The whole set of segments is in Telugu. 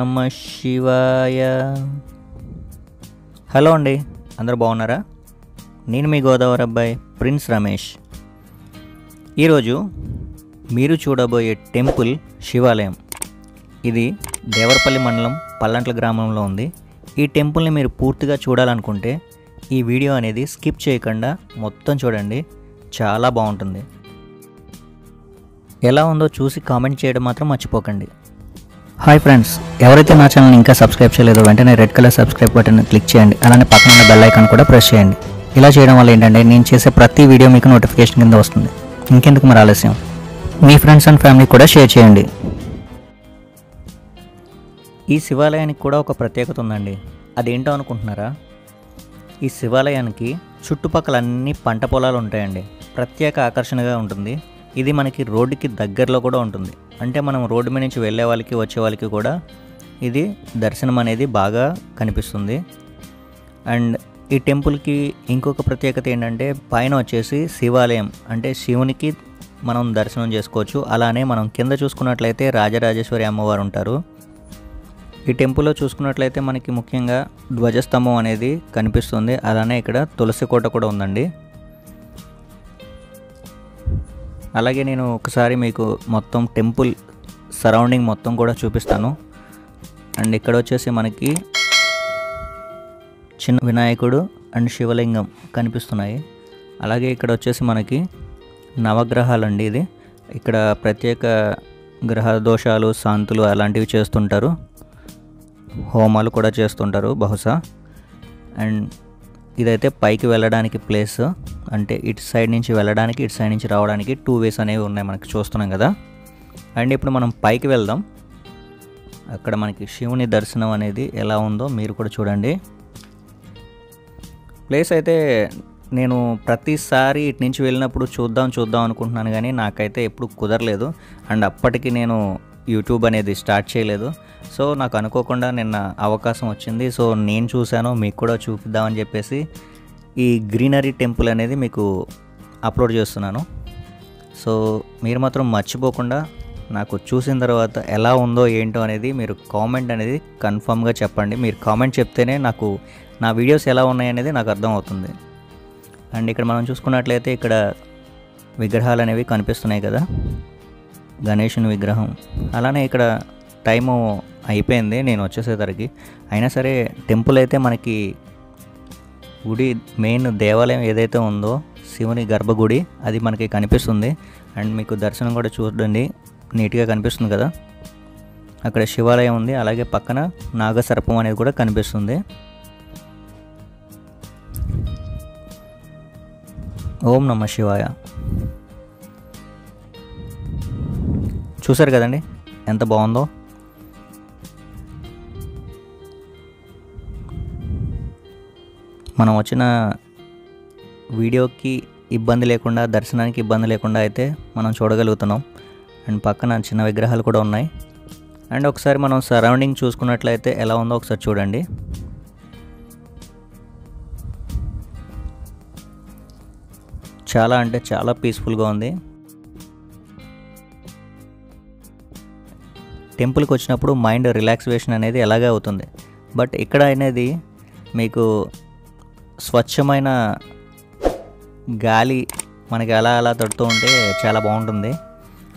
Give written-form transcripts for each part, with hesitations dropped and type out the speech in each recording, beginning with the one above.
నమః శివాయ. హలో అండి, అందరూ బాగున్నారా? నేను మీ గోదావరి అబ్బాయి ప్రిన్స్ రమేష్. ఈరోజు మీరు చూడబోయే టెంపుల్ శివాలయం. ఇది దేవరపల్లి మండలం పల్లంట్ల గ్రామంలో ఉంది. ఈ టెంపుల్ని మీరు పూర్తిగా చూడాలనుకుంటే ఈ వీడియో అనేది స్కిప్ చేయకుండా మొత్తం చూడండి, చాలా బాగుంటుంది. ఎలా ఉందో చూసి కామెంట్ చేయడం మాత్రం మర్చిపోకండి. హాయ్ ఫ్రెండ్స్, ఎవరైతే నా ఛానల్ని ఇంకా సబ్స్క్రైబ్ చేయలేదో వెంటనే red colour subscribe button click చేయండి. అలానే పక్కన ఉన్న బెల్ ఐకాన్ కూడా ప్రెస్ చేయండి. ఇలా చేయడం వల్ల ఏంటంటే నేను చేసే ప్రతి వీడియో మీకు నోటిఫికేషన్ కింద వస్తుంది. ఇంకెందుకు మరి ఆలస్యం, మీ ఫ్రెండ్స్ అండ్ ఫ్యామిలీ కూడా షేర్ చేయండి. ఈ శివాలయానికి కూడా ఒక ప్రత్యేకత ఉందండి. అదేంటో అనుకుంటున్నారా? ఈ శివాలయానికి చుట్టుపక్కల అన్ని పంట పొలాలు ఉంటాయండి. ప్రత్యేక ఆకర్షణగా ఉంటుంది. ఇది మనకి రోడ్డుకి దగ్గరలో కూడా ఉంటుంది. అంటే మనం రోడ్డు మీద నుంచి వెళ్ళే వాళ్ళకి వచ్చే వాళ్ళకి కూడా ఇది దర్శనం అనేది బాగా కనిపిస్తుంది. అండ్ ఈ టెంపుల్కి ఇంకొక ప్రత్యేకత ఏంటంటే పైన వచ్చేసి శివాలయం, అంటే శివునికి మనం దర్శనం చేసుకోవచ్చు. అలానే మనం కింద చూసుకున్నట్లయితే రాజరాజేశ్వరి అమ్మవారు ఉంటారు. ఈ టెంపుల్లో చూసుకున్నట్లయితే మనకి ముఖ్యంగా ధ్వజస్తంభం అనేది కనిపిస్తుంది. అలానే ఇక్కడ తులసి కోట కూడా ఉందండి. అలాగే నేను ఒకసారి మీకు మొత్తం టెంపుల్ సరౌండింగ్ మొత్తం కూడా చూపిస్తాను. అండ్ ఇక్కడ వచ్చేసి మనకి చిన్న వినాయకుడు అండ్ శివలింగం కనిపిస్తున్నాయి. అలాగే ఇక్కడ వచ్చేసి మనకి నవగ్రహాలండి. ఇది ఇక్కడ ప్రత్యేక గ్రహ దోషాలు, శాంతులు అలాంటివి చేస్తుంటారు. హోమాలు కూడా చేస్తుంటారు బహుశా. అండ్ ఇదైతే పైకి వెళ్ళడానికి ప్లేస్, అంటే ఇటు సైడ్ నుంచి వెళ్ళడానికి ఇటు సైడ్ నుంచి రావడానికి 2 వేస్ అనేవి ఉన్నాయి, మనకి చూస్తున్నాం కదా. అండ్ ఇప్పుడు మనం పైకి వెళ్దాం. అక్కడ మనకి శివుని దర్శనం అనేది ఎలా ఉందో మీరు కూడా చూడండి. ప్లేస్ అయితే నేను ప్రతిసారి ఇటు నుంచి వెళ్ళినప్పుడు చూద్దాం అనుకుంటున్నాను, కానీ నాకైతే ఎప్పుడు కుదరలేదు. అండ్ అప్పటికి నేను యూట్యూబ్ అనేది స్టార్ట్ చేయలేదు. సో నాకు అనుకోకుండా నిన్న అవకాశం వచ్చింది. సో నేను చూశాను, మీకు కూడా చూపిద్దామని చెప్పేసి ఈ గ్రీనరీ టెంపుల్ అనేది మీకు అప్లోడ్ చేస్తున్నాను. సో మీరు మాత్రం మర్చిపోకుండా నాకు చూసిన తర్వాత ఎలా ఉందో ఏంటో అనేది మీరు కామెంట్ అనేది కన్ఫామ్గా చెప్పండి. మీరు కామెంట్ చెప్తేనే నాకు నా వీడియోస్ ఎలా ఉన్నాయి అనేది నాకు అర్థం అవుతుంది. అండ్ ఇక్కడ మనం చూసుకున్నట్లయితే ఇక్కడ విగ్రహాలు అనేవి కనిపిస్తున్నాయి కదా, గణేశుని విగ్రహం. అలానే ఇక్కడ టైము అయిపోయింది నేను వచ్చేసేసరికి. అయినా సరే టెంపుల్ అయితే మనకి గుడి మెయిన్ దేవాలయం ఏదైతే ఉందో శివుని గర్భగుడి అది మనకి కనిపిస్తుంది. అండ్ మీకు దర్శనం కూడా చూడండి, నీట్గా కనిపిస్తుంది కదా. అక్కడ శివాలయం ఉంది, అలాగే పక్కన నాగసర్పం అనేది కూడా కనిపిస్తుంది. ఓం నమః శివాయ. చూసారు కదండి ఎంత బాగుందో. మనం వచ్చిన వీడియోకి ఇబ్బంది లేకుండా, దర్శనానికి ఇబ్బంది లేకుండా అయితే మనం చూడగలుగుతున్నాం. అండ్ పక్కన చిన్న విగ్రహాలు కూడా ఉన్నాయి. అండ్ ఒకసారి మనం సరౌండింగ్ చూసుకున్నట్లయితే ఎలా ఉందో ఒకసారి చూడండి. చాలా అంటే చాలా పీస్ఫుల్గా ఉంది. టెంపుల్కి వచ్చినప్పుడు మైండ్ రిలాక్సేషన్ అనేది ఎలాగే అవుతుంది. బట్ ఇక్కడ అనేది మీకు స్వచ్ఛమైన గాలి మనకి అలా తడుతూ ఉంటే చాలా బాగుంటుంది.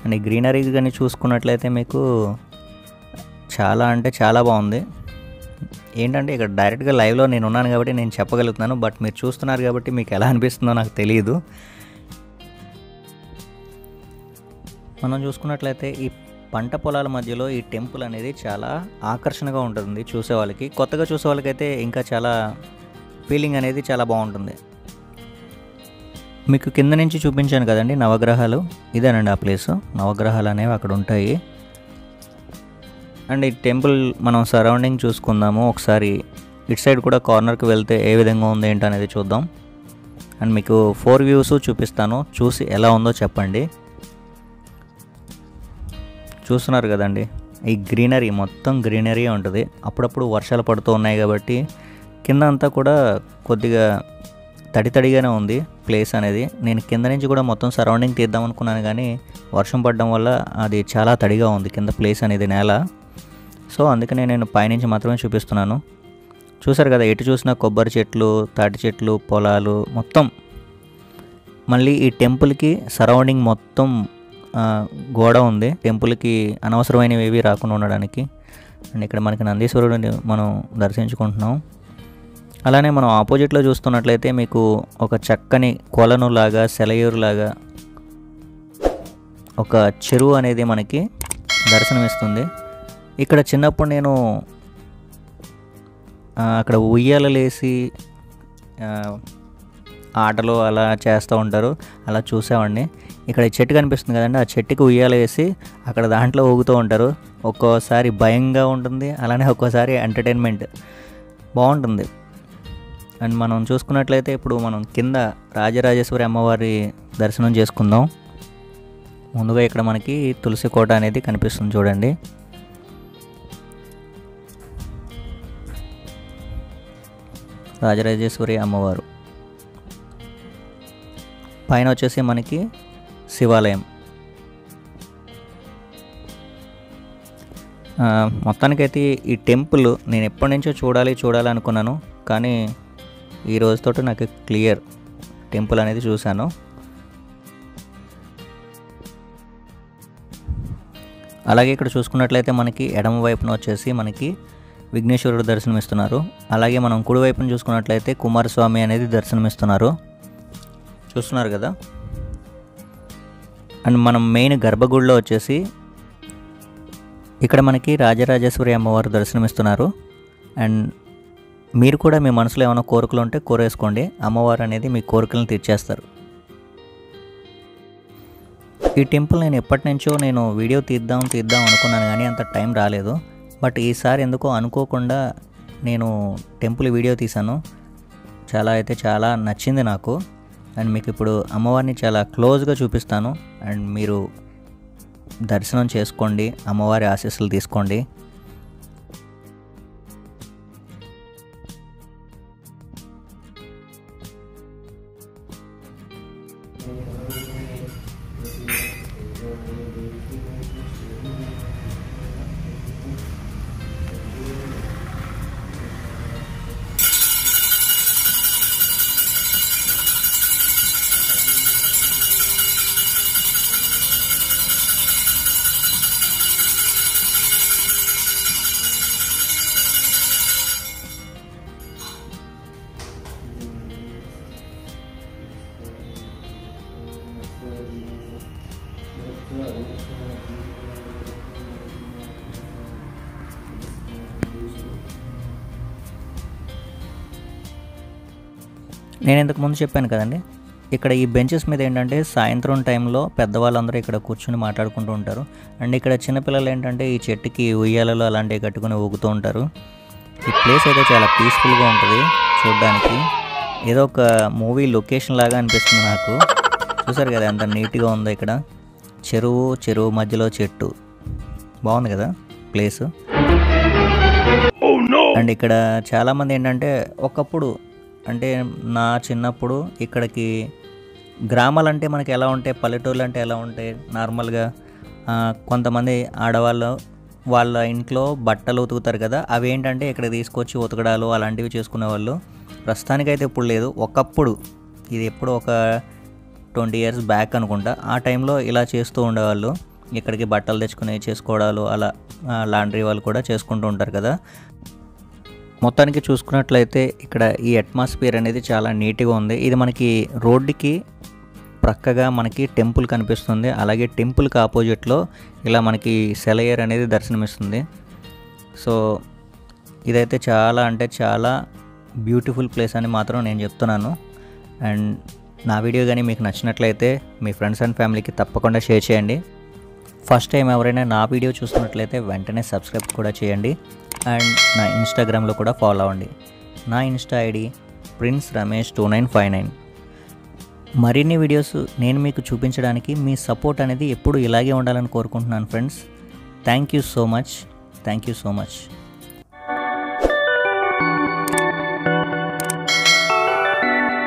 అండ్ ఈ గ్రీనరీ కానీ చూసుకున్నట్లయితే మీకు చాలా అంటే చాలా బాగుంది. ఏంటంటే ఇక్కడ డైరెక్ట్గా లైవ్లో నేను ఉన్నాను కాబట్టి నేను చెప్పగలుగుతున్నాను. బట్ మీరు చూస్తున్నారు కాబట్టి మీకు ఎలా అనిపిస్తుందో నాకు తెలియదు. మనం చూసుకున్నట్లయితే ఈ పంట పొలాల మధ్యలో ఈ టెంపుల్ అనేది చాలా ఆకర్షణగా ఉంటుంది చూసే వాళ్ళకి. కొత్తగా చూసే వాళ్ళకైతే ఇంకా చాలా ఫీలింగ్ అనేది చాలా బాగుంటుంది. మీకు కింద నుంచి చూపించాను కదండి నవగ్రహాలు, ఇదేనండి ఆ ప్లేస్. నవగ్రహాలు అనేవి అక్కడ ఉంటాయి. అండ్ ఈ టెంపుల్ మనం సరౌండింగ్ చూసుకుందాము ఒకసారి. ఇటు సైడ్ కూడా కార్నర్కి వెళ్తే ఏ విధంగా ఉంది ఏంటి అనేది చూద్దాం. అండ్ మీకు 4 వ్యూస్ చూపిస్తాను, చూసి ఎలా ఉందో చెప్పండి. చూస్తున్నారు కదండి ఈ గ్రీనరీ, మొత్తం గ్రీనరీ ఉంటుంది. అప్పుడప్పుడు వర్షాలు పడుతూ ఉన్నాయి కాబట్టి కింద అంతా కూడా కొద్దిగా తడితడిగానే ఉంది ప్లేస్ అనేది. నేను కింద నుంచి కూడా మొత్తం సరౌండింగ్ తీద్దాం అనుకున్నాను, కానీ వర్షం పడడం వల్ల అది చాలా తడిగా ఉంది కింద ప్లేస్ అనేది, నేల. సో అందుకనే నేను పైనుంచి మాత్రమే చూపిస్తున్నాను. చూసారు కదా, ఎటు చూసినా కొబ్బరి చెట్లు, తాటి చెట్లు, పొలాలు మొత్తం. మళ్ళీ ఈ టెంపుల్కి సరౌండింగ్ మొత్తం గోడ ఉంది, టెంపుల్కి అనవసరమైనవి ఏవి రాకుండా ఉండడానికి. అండ్ ఇక్కడ మనకి నందీశ్వరుడిని మనం దర్శించుకుంటున్నాం. అలానే మనం ఆపోజిట్లో చూస్తున్నట్లయితే మీకు ఒక చక్కని కొలను లాగా, సెలయేరులాగా ఒక చెరువు అనేది మనకి దర్శనమిస్తుంది. ఇక్కడ చిన్నప్పుడు నేను అక్కడ ఉయ్యాలలేసి ఆటలు అలా చేస్తూ ఉంటారు, అలా చూసేవాడిని. ఇక్కడ చెట్టు కనిపిస్తుంది కదండి, ఆ చెట్టుకి ఉయ్యాల వేసి అక్కడ దాంట్లో ఊగుతూ ఉంటారు. ఒక్కోసారి భయంగా ఉంటుంది, అలానే ఒక్కోసారి ఎంటర్టైన్మెంట్ బాగుంటుంది. అండ్ మనం చూసుకున్నట్లయితే ఇప్పుడు మనం కింద రాజరాజేశ్వరి అమ్మవారి దర్శనం చేసుకుందాం. ముందుగా ఇక్కడ మనకి తులసి కోట అనేది కనిపిస్తుంది చూడండి. రాజరాజేశ్వరి అమ్మవారు పైన వచ్చేసి మనకి శివాలయం. మొత్తానికైతే ఈ టెంపుల్ నేను ఎప్పటి నుంచో చూడాలి అనుకున్నాను, కానీ ఈ రోజుతోటి నాకు క్లియర్ టెంపుల్ అనేది చూశాను. అలాగే ఇక్కడ చూసుకున్నట్లయితే మనకి ఎడమ వైపున వచ్చేసి మనకి విఘ్నేశ్వరుడు దర్శనమిస్తున్నారు. అలాగే మనం కుడివైపున చూసుకున్నట్లయితే కుమారస్వామి అనేది దర్శనమిస్తున్నారు, చూస్తున్నారు కదా. అండ్ మనం మెయిన్ గర్భగుడిలో వచ్చేసి ఇక్కడ మనకి రాజరాజేశ్వరి అమ్మవారు దర్శనమిస్తున్నారు. అండ్ మీరు కూడా మీ మనసులో ఏమైనా కోరికలు ఉంటే కోరేసుకోండి, అమ్మవారు అనేది మీ కోరికలను తీర్చేస్తారు. ఈ టెంపుల్ నేను ఎప్పటి నుంచో నేను వీడియో తీద్దాం అనుకున్నాను, కానీ అంత టైం రాలేదు. బట్ ఈసారి ఎందుకో అనుకోకుండా నేను టెంపుల్ వీడియో తీశాను. చాలా నచ్చింది నాకు. అండ్ మీకు ఇప్పుడు అమ్మవారిని చాలా క్లోజ్గా చూపిస్తాను. అండ్ మీరు దర్శనం చేసుకోండి, అమ్మవారి ఆశీస్సులు తీసుకోండి. నేను ఇంతకు ముందు చెప్పాను కదండి, ఇక్కడ ఈ బెంచెస్ మీద ఏంటంటే సాయంత్రం టైంలో పెద్దవాళ్ళందరూ ఇక్కడ కూర్చుని మాట్లాడుకుంటూ ఉంటారు. అండ్ ఇక్కడ చిన్నపిల్లలు ఏంటంటే ఈ చెట్టుకి ఉయ్యాలలో అలాంటివి కట్టుకుని ఊగుతూ ఉంటారు. ఈ ప్లేస్ అయితే చాలా పీస్ఫుల్గా ఉంటుంది చూడడానికి. ఏదో ఒక మూవీ లొకేషన్ లాగా అనిపిస్తుంది నాకు. చూసారు కదా ఎంత నీట్గా ఉందో ఇక్కడ. చెరువు మధ్యలో చెట్టు, బాగుంది కదా ప్లేస్. అండ్ ఇక్కడ చాలామంది ఏంటంటే ఒకప్పుడు అంటే నా చిన్నప్పుడు ఇక్కడికి గ్రామాలంటే మనకి ఎలా ఉంటాయి, పల్లెటూళ్ళు అంటే ఎలా ఉంటాయి, నార్మల్గా కొంతమంది ఆడవాళ్ళు వాళ్ళ ఇంట్లో బట్టలు ఉతుకుతారు కదా, అవి ఏంటంటే ఇక్కడ తీసుకొచ్చి ఉతకడాలు అలాంటివి చేసుకునేవాళ్ళు. ప్రస్తుతానికైతే ఇప్పుడు లేదు, ఒకప్పుడు ఇది ఎప్పుడు ఒక 20 years బ్యాక్ అనుకుంటా, ఆ టైంలో ఇలా చేస్తూ ఉండేవాళ్ళు. ఇక్కడికి బట్టలు తెచ్చుకుని చేసుకోవడాలు అలా లాండ్రీ వాళ్ళు కూడా చేసుకుంటూ ఉంటారు కదా. మొత్తానికి చూసుకున్నట్లయితే ఇక్కడ ఈ అట్మాస్ఫియర్ అనేది చాలా నీట్గా ఉంది. ఇది మనకి రోడ్డుకి ప్రక్కగా మనకి టెంపుల్ కనిపిస్తుంది. అలాగే టెంపుల్కి ఆపోజిట్లో ఇలా మనకి సెలయేరు అనేది దర్శనమిస్తుంది. సో ఇదైతే చాలా బ్యూటిఫుల్ ప్లేస్ అని మాత్రం నేను చెప్తున్నాను. అండ్ నా వీడియో కానీ మీకు నచ్చినట్లయితే మీ ఫ్రెండ్స్ అండ్ ఫ్యామిలీకి తప్పకుండా షేర్ చేయండి. ఫస్ట్ టైం ఎవరైనా నా వీడియో చూస్తున్నట్లయితే వెంటనే సబ్స్క్రైబ్ కూడా చేయండి. అండ్ నా ఇన్స్టాగ్రామ్లో కూడా ఫాలో అవ్వండి. నా ఇన్స్టా ఐడి prince_ramesh2959. మరిన్ని వీడియోస్ నేను మీకు చూపించడానికి మీ సపోర్ట్ అనేది ఎప్పుడు ఇలాగే ఉండాలని కోరుకుంటున్నాను friends. Thank you so much.